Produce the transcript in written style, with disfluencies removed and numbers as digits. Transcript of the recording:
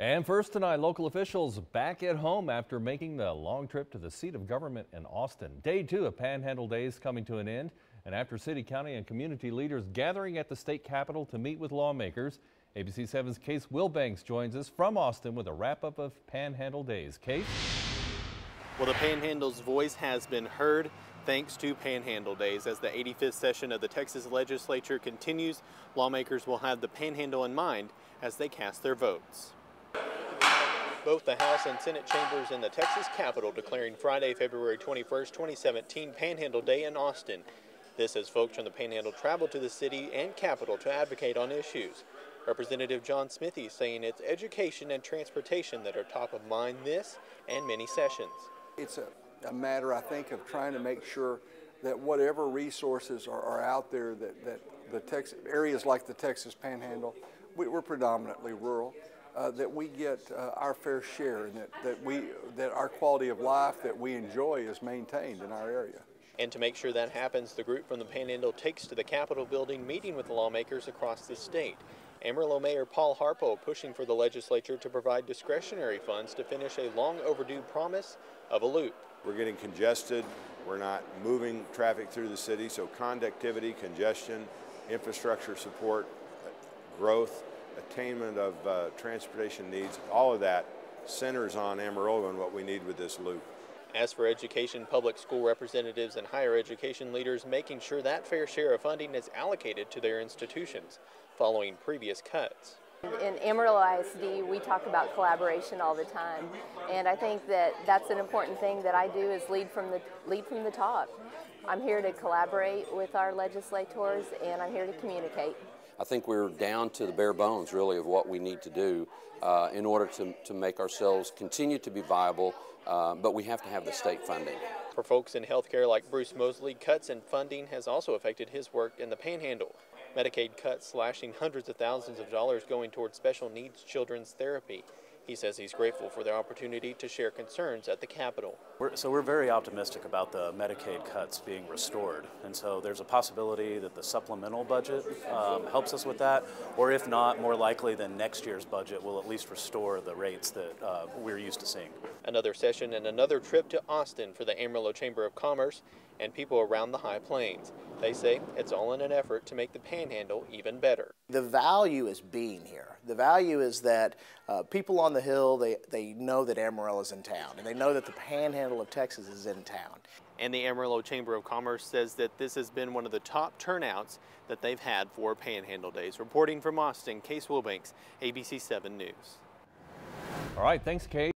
And first tonight, local officials back at home after making the long trip to the seat of government in Austin. Day 2 of Panhandle Days coming to an end, and after city, county, and community leaders gathering at the state capitol to meet with lawmakers, ABC 7's Case Wilbanks joins us from Austin with a wrap-up of Panhandle Days. Case? Well, the Panhandle's voice has been heard thanks to Panhandle Days. As the 85th session of the Texas legislature continues, lawmakers will have the Panhandle in mind as they cast their votes. Both the House and Senate chambers in the Texas Capitol declaring Friday, February 21st, 2017 Panhandle Day in Austin. This as folks from the Panhandle travel to the city and Capitol to advocate on issues. Representative John Smithy saying it's education and transportation that are top of mind this and many sessions. It's a matter, I think, of trying to make sure that whatever resources are out there, that the Texas areas like the Texas Panhandle, we're predominantly rural, that we get our fair share, and that our quality of life that we enjoy is maintained in our area. And to make sure that happens, the group from the Panhandle takes to the Capitol building, meeting with lawmakers across the state. Amarillo Mayor Paul Harpo pushing for the legislature to provide discretionary funds to finish a long overdue promise of a loop. We're getting congested. We're not moving traffic through the city, so conductivity, congestion, infrastructure support, growth, attainment of transportation needs, all of that centers on Amarillo and what we need with this loop. As for education, public school representatives and higher education leaders making sure that fair share of funding is allocated to their institutions following previous cuts. In Amarillo ISD, we talk about collaboration all the time, and I think that that's an important thing that I do is lead from the top. I'm here to collaborate with our legislators, and I'm here to communicate. I think we're down to the bare bones, really, of what we need to do in order to make ourselves continue to be viable, but we have to have the state funding. For folks in healthcare like Bruce Mosley, cuts in funding has also affected his work in the Panhandle. Medicaid cuts slashing hundreds of thousands of dollars going towards special needs children's therapy. He says he's grateful for the opportunity to share concerns at the Capitol. We're very optimistic about the Medicaid cuts being restored, and so there's a possibility that the supplemental budget helps us with that, or if not, more likely than next year's budget will at least restore the rates that we're used to seeing. Another session and another trip to Austin for the Amarillo Chamber of Commerce and people around the High Plains. They say it's all in an effort to make the Panhandle even better. The value is being here. The value is that people on the Hill, they know that Amarillo is in town, and they know that the Panhandle of Texas is in town. And the Amarillo Chamber of Commerce says that this has been one of the top turnouts that they've had for Panhandle Days. Reporting from Austin, Case Wilbanks, ABC 7 News. All right, thanks, Kate.